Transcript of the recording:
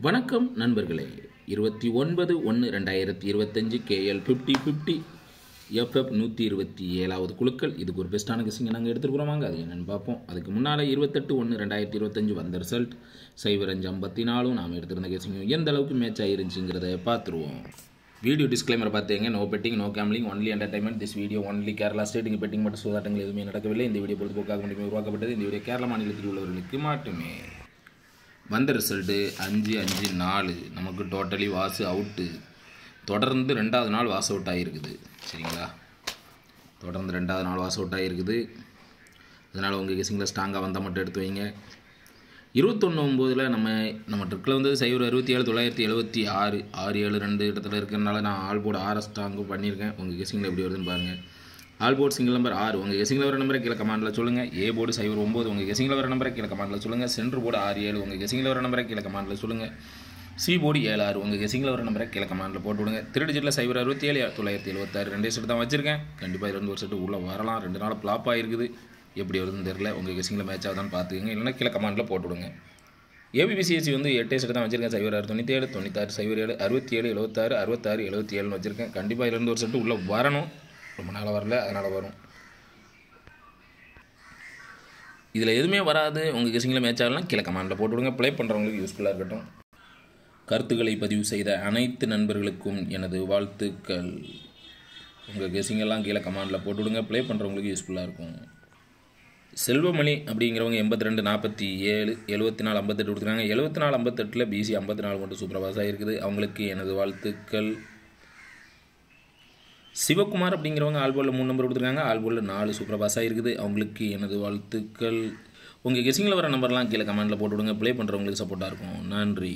வணக்கம் நண்பர்களே. 29/1/2025 KL 50-50 FF 127வது குழுக்கள். இதுக்கு ஒரு பெஸ்ட்டான கெஸ்ஸிங்கை நாங்கள் எடுத்துருக்குறோம். வாங்க அது என்னென்னு பார்ப்போம். அதுக்கு முன்னால் 28/1/2025 வந்த ரிசல்ட் 0554 நாம் எடுத்திருந்த கெஸ்ஸிங்கும் எந்த அளவுக்கு மேட்ச் ஆகிருந்துச்சுங்கிறத பார்த்துருவோம். வீடியோ டிஸ்க்ளைமரை பார்த்துங்க. No betting, no gambling, only entertainment. This video only Kerala state. இங்கே பெட்டிங் மட்டும் சூதாட்டங்கள் எதுவுமே நடக்கவில்லை. இந்த வீடியோ பொழுதுபோக்காக மட்டுமே உருவாக்கப்பட்டது. இந்த வீடியோ கேரளா மாநிலத்தில் உள்ளவர்களுக்கு மட்டுமே. வந்த ரிசல்ட்டு 5-5-4. நமக்கு டோட்டலி வாசு அவுட்டு. தொடர்ந்து 2வது நாள் வாஸ் அவுட் ஆகிருக்குது. சரிங்களா, தொடர்ந்து 2வது நாள் வாஸ் அவுட் ஆகிருக்குது. அதனால் உங்கள் கெஸிங்கில் ஸ்ட்ராங்காக வந்தால் மட்டும் எடுத்து வைங்க. 21/9 நம்ம ட்ரிக்கில் வந்து 067-976 6-7-2 இடத்துல இருக்கிறதுனால நான் ஆல் போர்டு 6 ஸ்ட்ராங்கும் பண்ணியிருக்கேன். உங்கள் கெஸிங்கில் எப்படி வருதுன்னு பாருங்கள். ஆல் போர்டு சிங்கிள் நம்பர் 6 உங்கள் கெஸிங்கில் வர நம்பரை கீழே கமாண்டில் சொல்லுங்கள். ஏ போர்டு 0-9 உங்கள் கெஸிங்கில் வர நம்பரை கீழே கமாண்டில் சொல்லுங்கள். சென்ட்ரு போர்டு 6-7 உங்கள் கெஸிங்கில் வர நம்பரை கீழே கமாண்டில் சொல்லுங்கள். சி போர்டு 7-6 உங்கள் கெஸிங்கில் வர நம்பரை கீழே கமாண்டில் போட்டு விடுங்க. டிஜிட்டில் 067-976 2 செட்டு தான் வச்சுருக்கேன். கண்டிப்பாக 2 ஒரு செட்டு உள்ளே வரலாம். 2 நாள் ஃப்ளாப் ஆகிருக்குது. எப்படி வருதுன்னு தெரியல. உங்கள் கெஸிங்கில் மேட்ச் ஆகுதான்னு பார்த்துக்கங்க. இல்லைன்னா கீழே கமாண்டில் போட்டு விடுங்க. ஏபிபிசிஎஸ்சி வந்து 8 செட்டு தான் வச்சுருக்கேன். 06-97 96-07 67 76 66 77 வச்சுருக்கேன். கண்டிப்பாக 2 ஒரு செட்டு உள்ளே வரணும். ரொம்ப நாளாக வரல, அதனால் வரும். இதில் எதுவுமே வராது. உங்கள் கெஸிங்கில் மேட்ச் ஆகலாம். கீழே கமாண்டில் போட்டு விடுங்க. ப்ளே பண்ணுறவங்களுக்கு யூஸ்ஃபுல்லாக இருக்கட்டும். கருத்துக்களை பதிவு செய்த அனைத்து நண்பர்களுக்கும் எனது வாழ்த்துக்கள். உங்கள் கெஸிங்கெல்லாம் கீழே கமாண்டில் போட்டு விடுங்க. ப்ளே பண்ணுறவங்களுக்கு யூஸ்ஃபுல்லாக இருக்கும். செல்வமணி அப்படிங்கிறவங்க 82-47 74-58 கொடுத்துருக்காங்க. 74-58 பிசி 54 மட்டும் சூப்பர் பாஸ் ஆகிருக்குது. அவங்களுக்கு எனது வாழ்த்துக்கள். சிவகுமார் அப்படிங்கிறவங்க ஆல்போலில் 3 நம்பர் கொடுத்துருக்காங்க. ஆல்போலில் 4 சூப்பர் பாஸ் ஆகிருக்குது. அவங்களுக்கு எனது வாழ்த்துக்கள். உங்கள் கெஸிங்கில் வர நம்பர்லாம் கீழே கமெண்டில் போட்டு விடுங்க. ப்ளே பண்ணுறவங்களுக்கு சப்போர்ட்டாக இருக்கும். நன்றி.